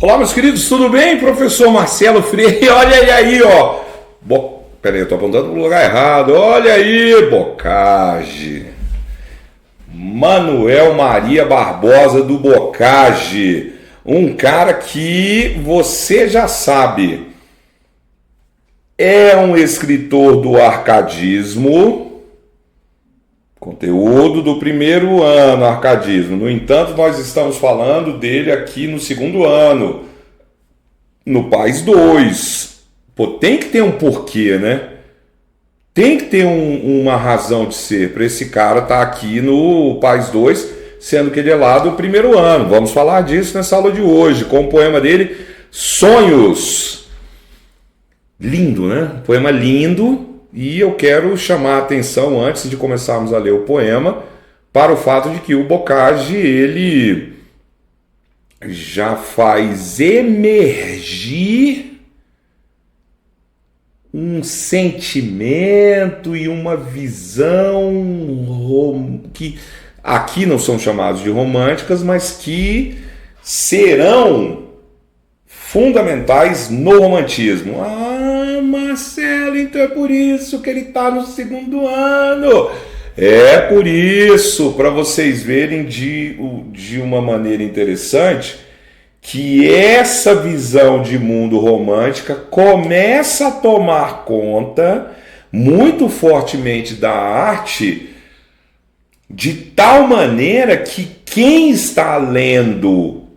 Olá, meus queridos, tudo bem? Professor Marcelo Freire, olha aí, ó. Peraí, eu tô apontando pro lugar errado. Olha aí, Bocage. Manuel Maria Barbosa do Bocage. Um cara que você já sabe. É um escritor do arcadismo. Conteúdo do primeiro ano, arcadismo. No entanto, nós estamos falando dele aqui no segundo ano, no PAS 2. Pô, tem que ter um porquê, né? Tem que ter uma razão de ser para esse cara estar aqui no PAS 2, sendo que ele é lá do primeiro ano. Vamos falar disso nessa aula de hoje, com o poema dele, Sonhos. Lindo, né? Poema lindo. E eu quero chamar a atenção, antes de começarmos a ler o poema, para o fato de que o Bocage, ele já faz emergir um sentimento e uma visão que aqui não são chamados de românticas, mas que serão fundamentais no romantismo. Marcelo, então é por isso que ele está no segundo ano. É por isso, para vocês verem de uma maneira interessante, que essa visão de mundo romântica começa a tomar conta muito fortemente da arte, de tal maneira que quem está lendo,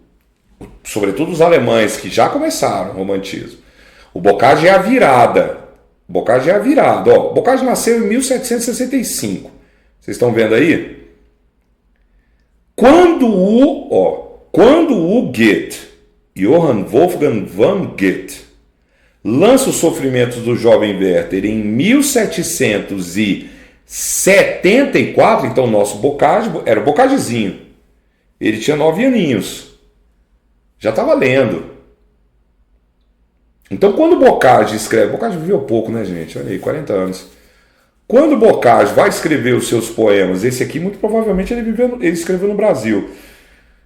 sobretudo os alemães que já começaram o romantismo, o Bocage é a virada. O Bocage é a virada. Ó, o Bocage nasceu em 1765. Vocês estão vendo aí? Quando o Goethe, Johann Wolfgang von Goethe, lança os sofrimentos do jovem Werther em 1774, então o nosso Bocage era o Bocagezinho. Ele tinha 9 aninhos. Já estava lendo. Então, quando o Bocage escreve... Bocage viveu pouco, né, gente? Olha aí, 40 anos. Quando o Bocage vai escrever os seus poemas, esse aqui, muito provavelmente, ele escreveu no Brasil.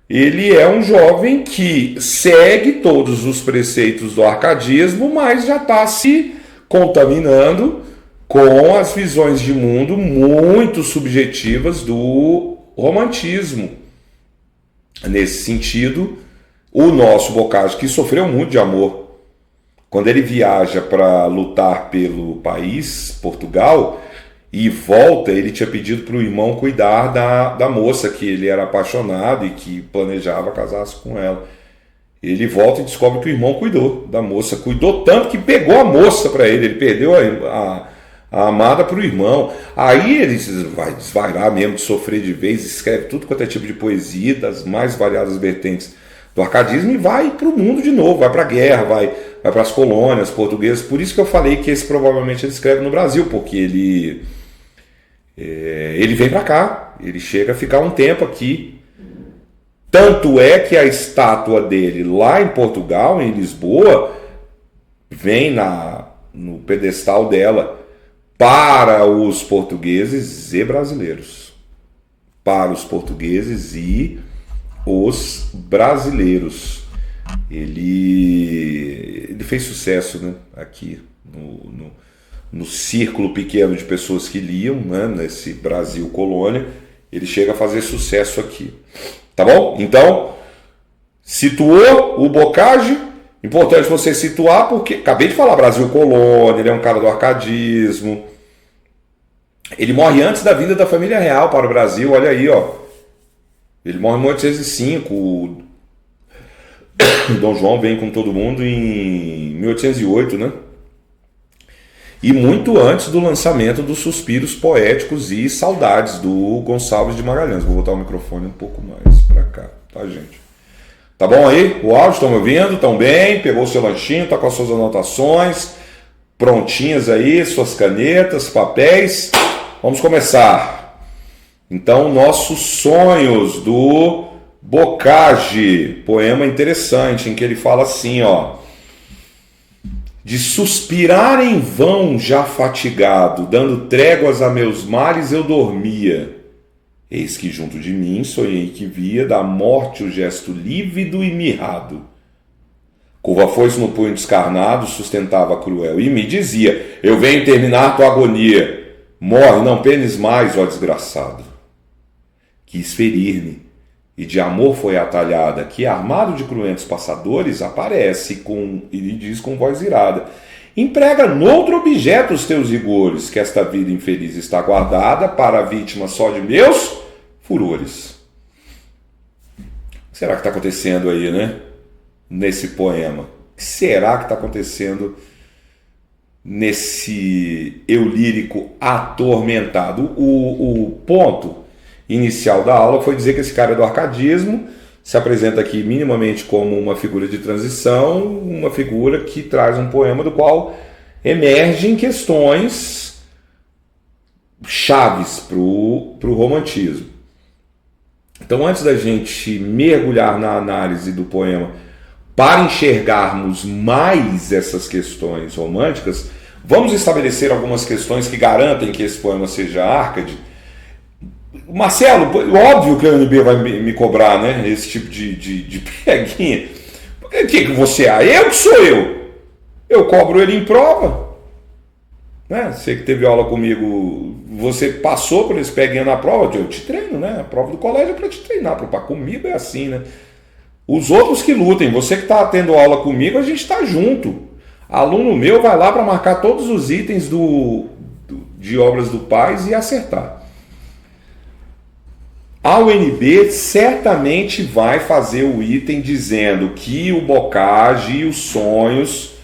Ele é um jovem que segue todos os preceitos do arcadismo, mas já está se contaminando com as visões de mundo muito subjetivas do romantismo. Nesse sentido, o nosso Bocage, que sofreu muito de amor, quando ele viaja para lutar pelo país, Portugal, e volta, ele tinha pedido para o irmão cuidar da moça que ele era apaixonado e que planejava casar-se com ela. Ele volta e descobre que o irmão cuidou da moça. Cuidou tanto que pegou a moça para ele. Ele perdeu a amada para o irmão. Aí ele vai desvairar mesmo, de sofrer de vez, escreve tudo quanto é tipo de poesia, das mais variadas vertentes do arcadismo, e vai para o mundo de novo, vai para a guerra, vai para as colônias portuguesas. Por isso que eu falei que esse provavelmente ele escreve no Brasil, porque ele vem para cá, ele chega a ficar um tempo aqui. Tanto é que a estátua dele lá em Portugal, em Lisboa, vem no pedestal dela para os portugueses e brasileiros. Para os portugueses e os brasileiros. Ele fez sucesso, né, aqui no círculo pequeno de pessoas que liam, né, nesse Brasil colônia. Ele chega a fazer sucesso aqui, tá bom? Então, situou o Bocage. Importante você situar, porque acabei de falar Brasil colônia, ele é um cara do arcadismo. Ele morre antes da vinda da família real para o Brasil, olha aí, ó. Ele morre em 1805, o Dom João vem com todo mundo em 1808, né? E muito antes do lançamento dos Suspiros Poéticos e Saudades, do Gonçalves de Magalhães. Vou botar o microfone um pouco mais para cá, tá, gente? Tá bom aí? O áudio, estão me ouvindo? Estão bem? Pegou o seu lanchinho, tá com as suas anotações prontinhas aí, suas canetas, papéis? Vamos começar. Então, nossos sonhos do Bocage, poema interessante, em que ele fala assim, ó: de suspirar em vão já fatigado, dando tréguas a meus males eu dormia. Eis que junto de mim sonhei que via da morte o gesto lívido e mirrado. Curva a foice no punho descarnado, sustentava cruel, e me dizia: eu venho terminar tua agonia. Morre, não penes mais, ó desgraçado. Quis ferir-me, e de amor foi atalhada, que, armado de cruentos passadores, aparece e lhe diz com voz irada: emprega noutro objeto os teus rigores, que esta vida infeliz está guardada para a vítima só de meus furores. O que será que está acontecendo aí, né? Nesse poema? O que será que está acontecendo nesse eu lírico atormentado? O ponto inicial da aula foi dizer que esse cara é do arcadismo, se apresenta aqui minimamente como uma figura de transição, uma figura que traz um poema do qual emergem questões chaves para o romantismo. Então, antes da gente mergulhar na análise do poema para enxergarmos mais essas questões românticas, vamos estabelecer algumas questões que garantem que esse poema seja Arcade. Marcelo, óbvio que a UNB vai me cobrar, né, esse tipo de peguinha. O que você é? Eu que sou eu. Eu cobro ele em prova. Né? Você que teve aula comigo, você passou por esse peguinha na prova, eu te treino, né? A prova do colégio é para te treinar, comigo é assim, né? Os outros que lutem, você que está tendo aula comigo, a gente está junto. Aluno meu vai lá para marcar todos os itens de obras do Paz e acertar. A UNB certamente vai fazer o item dizendo que o Bocage e os sonhos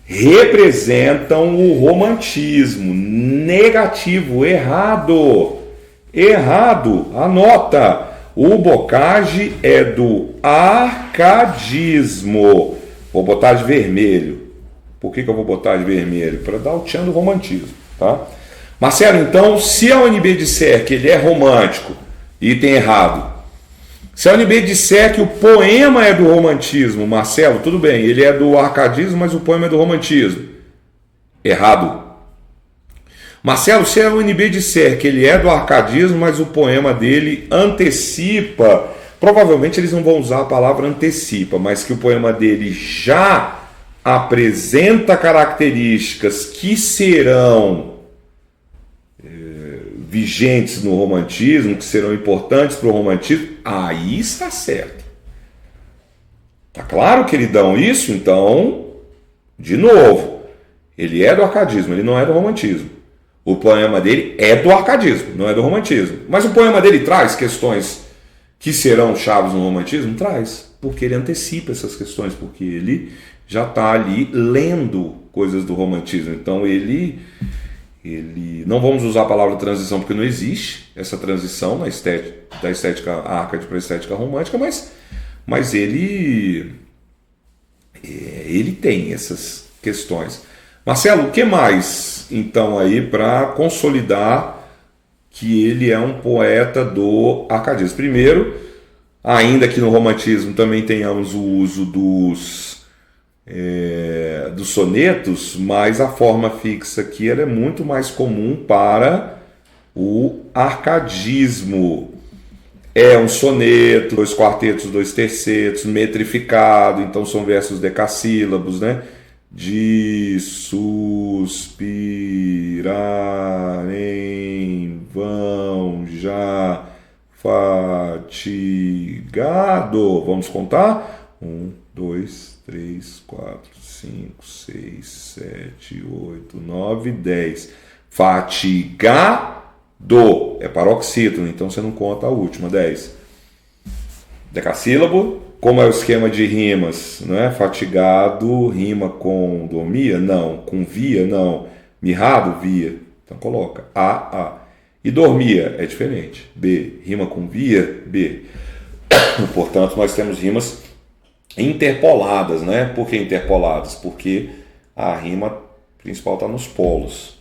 representam o romantismo. Negativo, errado. Errado, anota. O Bocage é do arcadismo. Vou botar de vermelho. Por que eu vou botar de vermelho? Para dar o tchan do romantismo, tá? Marcelo, então, se a UNB disser que ele é romântico, item errado. Se a UNB disser que o poema é do romantismo, Marcelo, tudo bem, ele é do arcadismo, mas o poema é do romantismo. Errado. Marcelo, se a UNB disser que ele é do arcadismo, mas o poema dele antecipa, provavelmente eles não vão usar a palavra antecipa, mas que o poema dele já apresenta características que serão vigentes no romantismo, que serão importantes para o romantismo, aí está certo. Tá claro, queridão, isso? Então, de novo, ele é do arcadismo, ele não é do romantismo. O poema dele é do arcadismo, não é do romantismo. Mas o poema dele traz questões que serão chaves no romantismo? Traz, porque ele antecipa essas questões, porque ele já está ali lendo coisas do romantismo. Então ele não vamos usar a palavra transição porque não existe essa transição da estética arcade para a estética romântica, mas ele tem essas questões. Marcelo, o que mais então aí para consolidar que ele é um poeta do arcadismo? Primeiro, ainda que no romantismo também tenhamos o uso dos sonetos, mas a forma fixa aqui ela é muito mais comum para o arcadismo. É um soneto, 2 quartetos, 2 tercetos, metrificado, então são versos decassílabos, né? De suspirar em vão já fatigado. Vamos contar? 1, 2, 3, 4, 5, 6, 7, 8, 9, 10. Fatigado é paroxítono, então você não conta a última, 10. Decassílabo, como é o esquema de rimas, não é? Fatigado rima com dormia? Não. Com via? Não. Mirrado? Via. Então coloca A. E dormia é diferente. B. Rima com via? B. Portanto, nós temos rimas interpoladas, né? Por que interpoladas? Porque a rima principal está nos polos.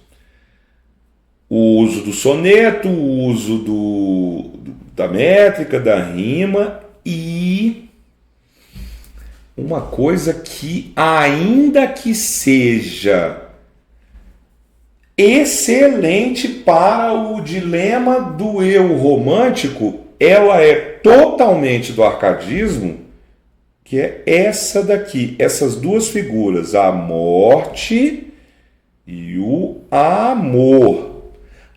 O uso do soneto, o uso da métrica, da rima e uma coisa que, ainda que seja excelente para o dilema do eu romântico, ela é totalmente do arcadismo, que é essa daqui, essas duas figuras, a morte e o amor.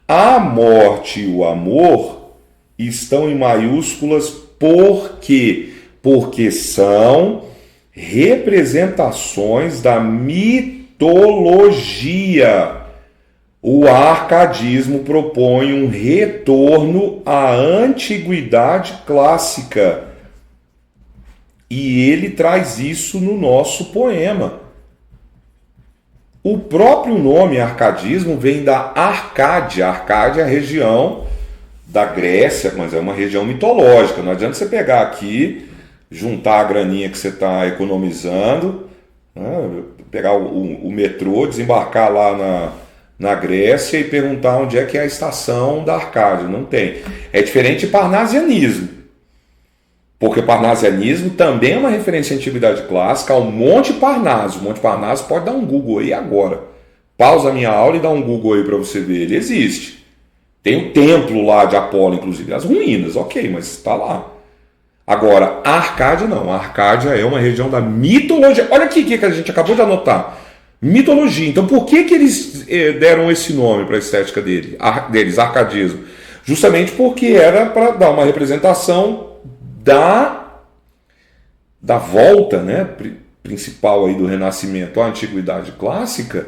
A morte e o amor estão em maiúsculas por quê? Porque são representações da mitologia. O arcadismo propõe um retorno à antiguidade clássica. E ele traz isso no nosso poema. O próprio nome arcadismo vem da Arcádia. Arcádia é a região da Grécia, mas é uma região mitológica. Não adianta você pegar aqui, juntar a graninha que você está economizando, né, pegar o metrô, desembarcar lá na Grécia e perguntar onde é que é a estação da Arcádia. Não tem. É diferente de parnasianismo. Porque o parnasianismo também é uma referência à antiguidade clássica, ao Monte Parnaso. O Monte Parnaso pode dar um Google aí agora. Pausa a minha aula e dá um Google aí para você ver. Ele existe. Tem o templo lá de Apolo, inclusive. As ruínas, ok, mas está lá. Agora, a Arcádia não. A Arcádia é uma região da mitologia. Olha aqui que a gente acabou de anotar. Mitologia. Então, por que eles deram esse nome para a estética deles, arcadismo? Justamente porque era para dar uma representação da volta, né, principal aí do Renascimento à Antiguidade Clássica.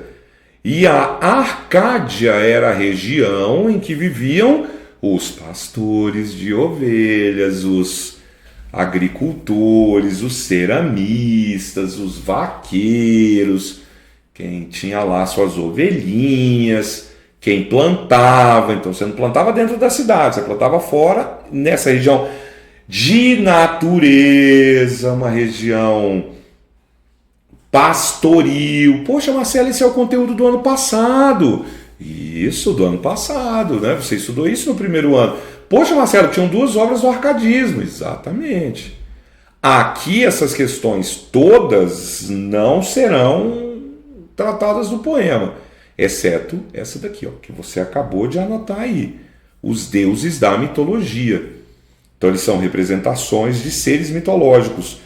E a Arcádia era a região em que viviam os pastores de ovelhas, os agricultores, os ceramistas, os vaqueiros, quem tinha lá suas ovelhinhas, quem plantava. Então você não plantava dentro da cidade, você plantava fora, nessa região de natureza, uma região pastoril. Poxa, Marcelo, esse é o conteúdo do ano passado. Isso, do ano passado, né? Você estudou isso no primeiro ano. Poxa, Marcelo, tinham 2 obras do arcadismo. Exatamente. Aqui essas questões todas não serão tratadas no poema, exceto essa daqui, ó, que você acabou de anotar aí. Os deuses da mitologia. Então eles são representações de seres mitológicos.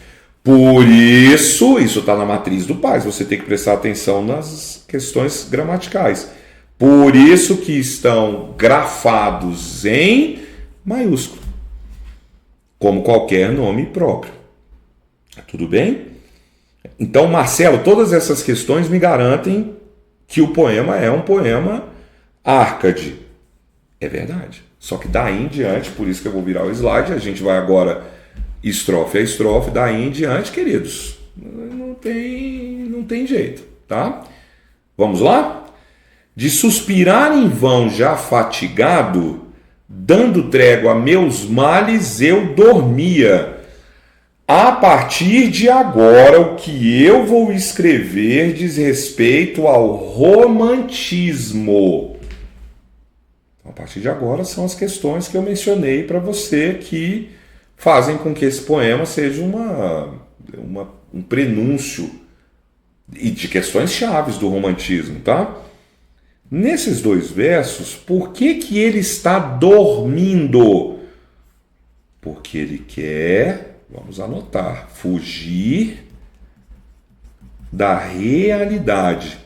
Por isso está na matriz do Paz, você tem que prestar atenção nas questões gramaticais. Por isso que estão grafados em maiúsculo, como qualquer nome próprio. Tudo bem? Então, Marcelo, todas essas questões me garantem que o poema é um poema Arcade. É verdade. Só que daí em diante, por isso que eu vou virar o slide, a gente vai agora estrofe a estrofe, daí em diante, queridos, não tem jeito, tá? Vamos lá? De suspirar em vão já fatigado, dando trégua a meus males eu dormia. A partir de agora, o que eu vou escrever diz respeito ao romantismo. A partir de agora são as questões que eu mencionei para você que fazem com que esse poema seja um prenúncio e de questões chaves do romantismo, tá? Nesses 2 versos, por que ele está dormindo? Porque ele quer, vamos anotar, fugir da realidade.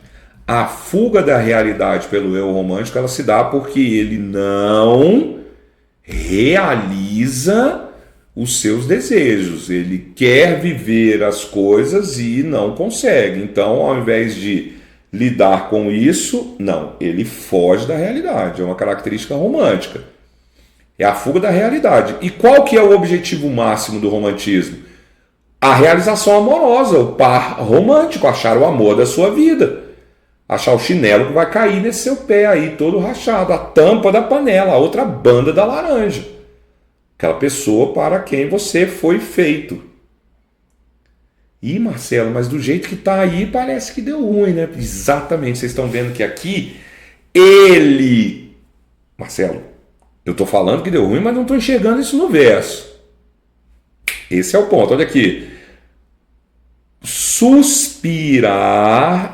A fuga da realidade pelo eu romântico, ela se dá porque ele não realiza os seus desejos. Ele quer viver as coisas e não consegue. Então, ao invés de lidar com isso, não, ele foge da realidade. É uma característica romântica. É a fuga da realidade. E qual que é o objetivo máximo do romantismo? A realização amorosa, o par romântico, achar o amor da sua vida. Achar o chinelo que vai cair nesse seu pé aí, todo rachado, a tampa da panela, a outra banda da laranja. Aquela pessoa para quem você foi feito. Ih, Marcelo, mas do jeito que está aí parece que deu ruim, né? Exatamente, vocês estão vendo que aqui ele... Marcelo, eu estou falando que deu ruim, mas não estou enxergando isso no verso. Esse é o ponto, olha aqui. Suspirar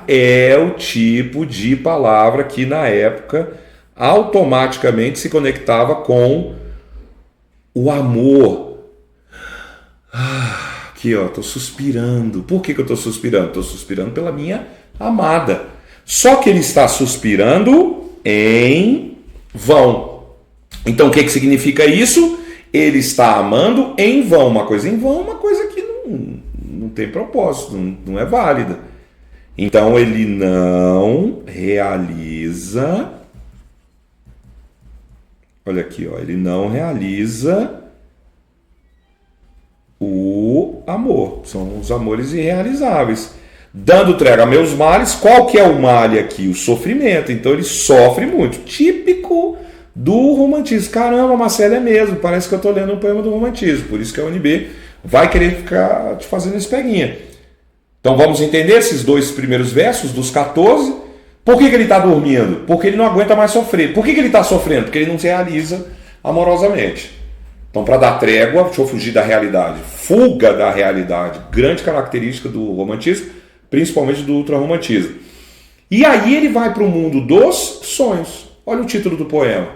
é o tipo de palavra que na época automaticamente se conectava com o amor. Aqui, ó, tô suspirando. Por que eu tô suspirando? Tô suspirando pela minha amada. Só que ele está suspirando em vão. Então, o que significa isso? Ele está amando em vão. Uma coisa em vão, uma coisa que não tem propósito, não é válida. Então, ele não realiza... Olha aqui, ó, ele não realiza o amor. São os amores irrealizáveis. Dando trégua a meus males, qual que é o mal aqui? O sofrimento. Então ele sofre muito. Típico do romantismo. Caramba, Marcelo, é mesmo. Parece que eu estou lendo um poema do romantismo. Por isso que a UNB vai querer ficar te fazendo esse peguinha. Então vamos entender esses dois primeiros versos, dos 14. Por que ele está dormindo? Porque ele não aguenta mais sofrer. Por que ele está sofrendo? Porque ele não se realiza amorosamente. Então, para dar trégua, deixa eu fugir da realidade. Fuga da realidade. Grande característica do romantismo, principalmente do ultrarromantismo. E aí ele vai para o mundo dos sonhos. Olha o título do poema.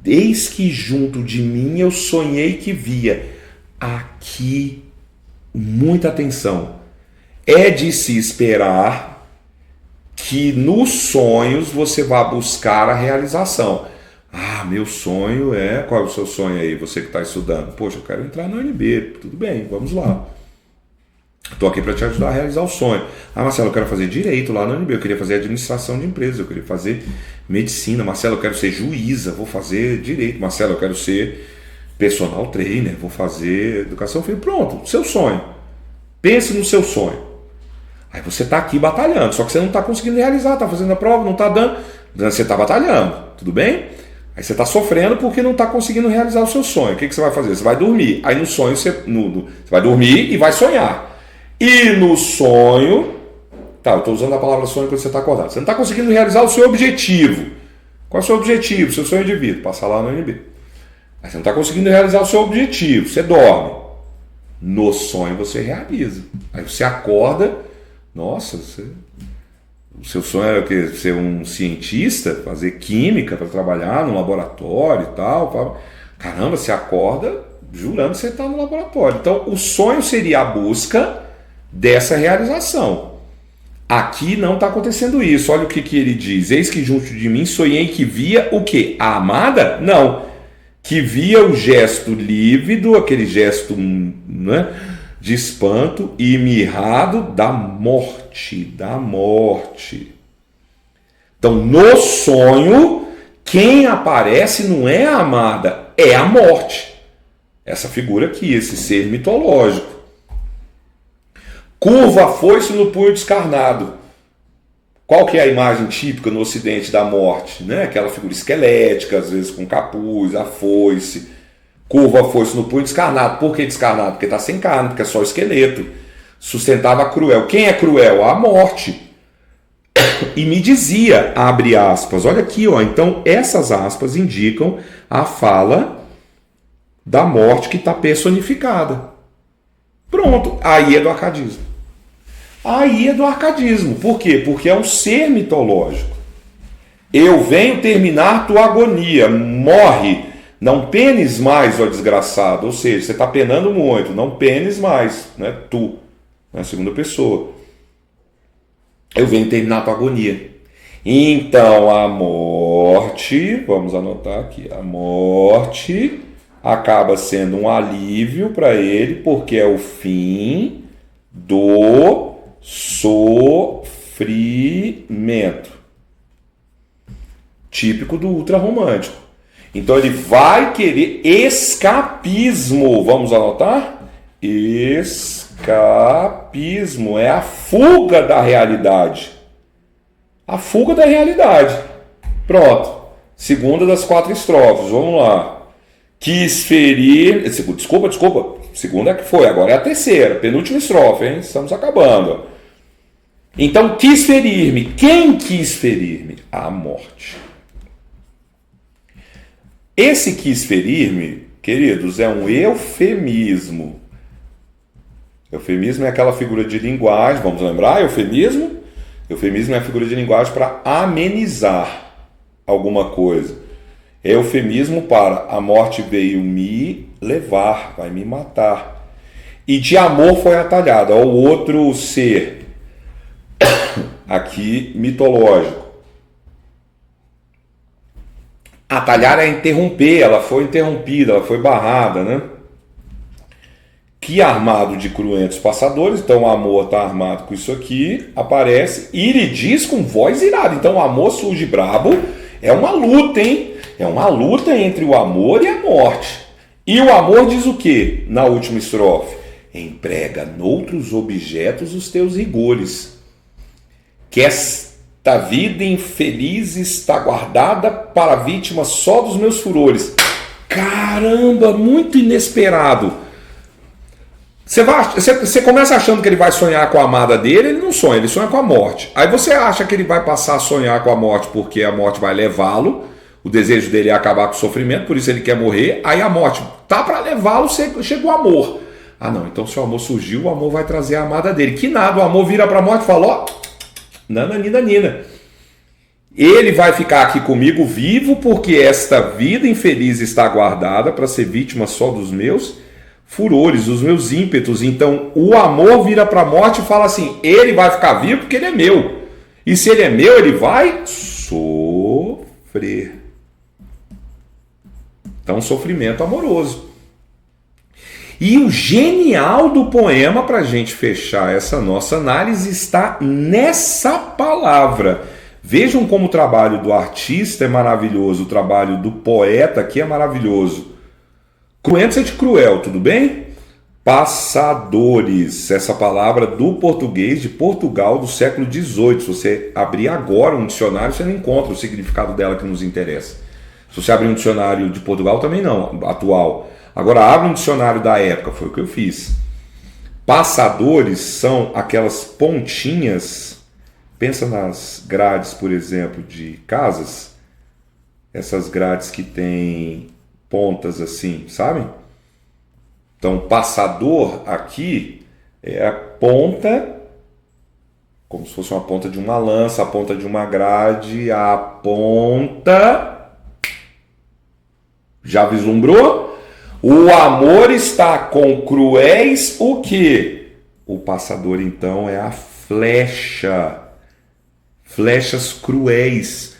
Eis que junto de mim eu sonhei que via. Aqui, muita atenção. É de se esperar que nos sonhos você vá buscar a realização. Ah, meu sonho é... Qual é o seu sonho aí, você que está estudando? Poxa, eu quero entrar na UNB. Tudo bem, vamos lá. Estou aqui para te ajudar a realizar o sonho. Ah, Marcelo, eu quero fazer direito lá na UNB. Eu queria fazer administração de empresas. Eu queria fazer medicina. Marcelo, eu quero ser juíza. Vou fazer direito. Marcelo, eu quero ser personal trainer. Vou fazer educação. Eu falei, pronto, seu sonho. Pense no seu sonho. Aí você está aqui batalhando. Só que você não está conseguindo realizar. Está fazendo a prova, não está dando. Você está batalhando. Tudo bem? Aí você está sofrendo porque não está conseguindo realizar o seu sonho. O que você vai fazer? Você vai dormir. Aí no sonho você vai dormir e vai sonhar. E no sonho... Tá, eu estou usando a palavra sonho quando você está acordado. Você não está conseguindo realizar o seu objetivo. Qual é o seu objetivo? Seu sonho de vida? Passar lá no NB. Aí você não está conseguindo realizar o seu objetivo. Você dorme. No sonho você realiza. Aí você acorda. Nossa, o seu sonho era o quê? Ser um cientista, fazer química para trabalhar no laboratório e tal. Caramba, você acorda jurando que você está no laboratório. Então, o sonho seria a busca dessa realização. Aqui não está acontecendo isso. Olha o que ele diz. Eis que junto de mim sonhei que via o quê? A amada? Não. Que via o gesto lívido, aquele gesto, né, de espanto e mirrado da morte. Então, no sonho, quem aparece não é a amada, é a morte. Essa figura aqui, esse ser mitológico. Curva a foice no punho descarnado. Qual que é a imagem típica no ocidente da morte? Né? Aquela figura esquelética, às vezes com capuz, a foice. Curva a foice no punho descarnado. Por que descarnado? Porque está sem carne, porque é só esqueleto. Sustentava cruel. Quem é cruel? A morte. E me dizia, abre aspas, olha aqui, ó. Então essas aspas indicam a fala da morte que está personificada. Pronto, aí é do arcadismo. Aí é do arcadismo. Por quê? Porque é um ser mitológico. Eu venho terminar tua agonia, morre. Não penes mais, ó desgraçado. Ou seja, você está penando muito. Não penes mais, né? Tu, na segunda pessoa. Eu venho terminar tua agonia. Então a morte, vamos anotar aqui, a morte acaba sendo um alívio para ele, porque é o fim do sofrimento. Típico do ultrarromântico. Então ele vai querer escapismo. Vamos anotar? Escapismo é a fuga da realidade. A fuga da realidade. Pronto. Segunda das 4 estrofes. Vamos lá. Quis ferir... Desculpa. Segunda é que foi. Agora é a terceira. Penúltima estrofe, hein? Estamos acabando. Então, quis ferir-me. Quem quis ferir-me? A morte. Esse quis ferir-me, queridos, é um eufemismo. Eufemismo é aquela figura de linguagem, vamos lembrar? Eufemismo? Eufemismo é a figura de linguagem para amenizar alguma coisa. Eufemismo para a morte veio me levar, vai me matar. E de amor foi atalhado. Ó, o outro ser aqui mitológico. Atalhar é interromper, ela foi interrompida, ela foi barrada, né? Que armado de cruentos passadores, então o amor está armado com isso aqui, aparece e ele diz com voz irada. Então o amor surge brabo, é uma luta, hein? É uma luta entre o amor e a morte. E o amor diz o quê na última estrofe? Emprega noutros objetos os teus rigores, que esta vida infeliz está guardada para a vítima só dos meus furores. Caramba, muito inesperado. Você começa achando que ele vai sonhar com a amada dele, ele não sonha, ele sonha com a morte. Aí você acha que ele vai passar a sonhar com a morte porque a morte vai levá-lo, o desejo dele é acabar com o sofrimento, por isso ele quer morrer. Aí a morte tá para levá-lo, chega o amor. Ah não, então se o amor surgiu, o amor vai trazer a amada dele. Que nada, o amor vira para a morte e fala, ó, nananina, nina. Ele vai ficar aqui comigo vivo porque esta vida infeliz está guardada para ser vítima só dos meus furores, dos meus ímpetos. Então o amor vira para a morte e fala assim, ele vai ficar vivo porque ele é meu. E se ele é meu, ele vai sofrer. Então sofrimento amoroso. E o genial do poema, para a gente fechar essa nossa análise, está nessa palavra. Vejam como o trabalho do artista é maravilhoso, o trabalho do poeta aqui é maravilhoso. Cruentos é de cruel, tudo bem? Passadores, essa palavra do português de Portugal do século XVIII. Se você abrir agora um dicionário, você não encontra o significado dela que nos interessa. Se você abrir um dicionário de Portugal, também não, atual. Agora abre um dicionário da época, foi o que eu fiz. Passadores são aquelas pontinhas, pensa nas grades, por exemplo, de casas, essas grades que tem pontas assim, sabem? Então, passador aqui é a ponta, como se fosse uma ponta de uma lança, a ponta de uma grade, a ponta. Já vislumbrou? O amor está com cruéis, o quê? O passador, então, é a flecha. Flechas cruéis.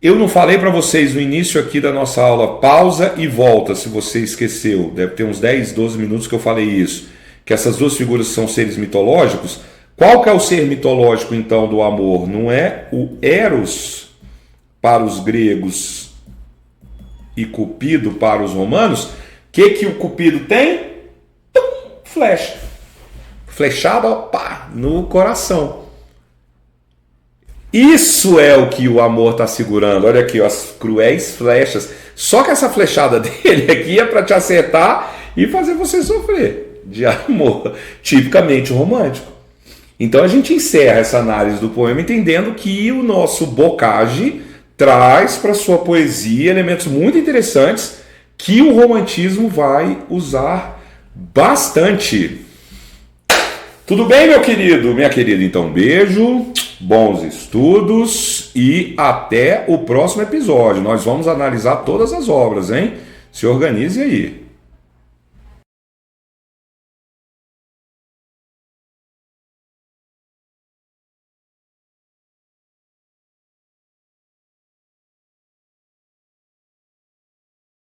Eu não falei para vocês no início aqui da nossa aula, pausa e volta, se você esqueceu. Deve ter uns 10, 12 minutos que eu falei isso. Que essas duas figuras são seres mitológicos. Qual que é o ser mitológico, então, do amor? Não é o Eros para os gregos e Cupido para os romanos? O que o Cupido tem? Flecha. Flechada, pá, no coração. Isso é o que o amor está segurando. Olha aqui, ó, as cruéis flechas. Só que essa flechada dele aqui é para te acertar e fazer você sofrer. De amor, tipicamente romântico. Então a gente encerra essa análise do poema entendendo que o nosso Bocage traz para sua poesia elementos muito interessantes que o romantismo vai usar bastante. Tudo bem, meu querido? Minha querida, então um beijo, bons estudos e até o próximo episódio. Nós vamos analisar todas as obras, hein? Se organize aí.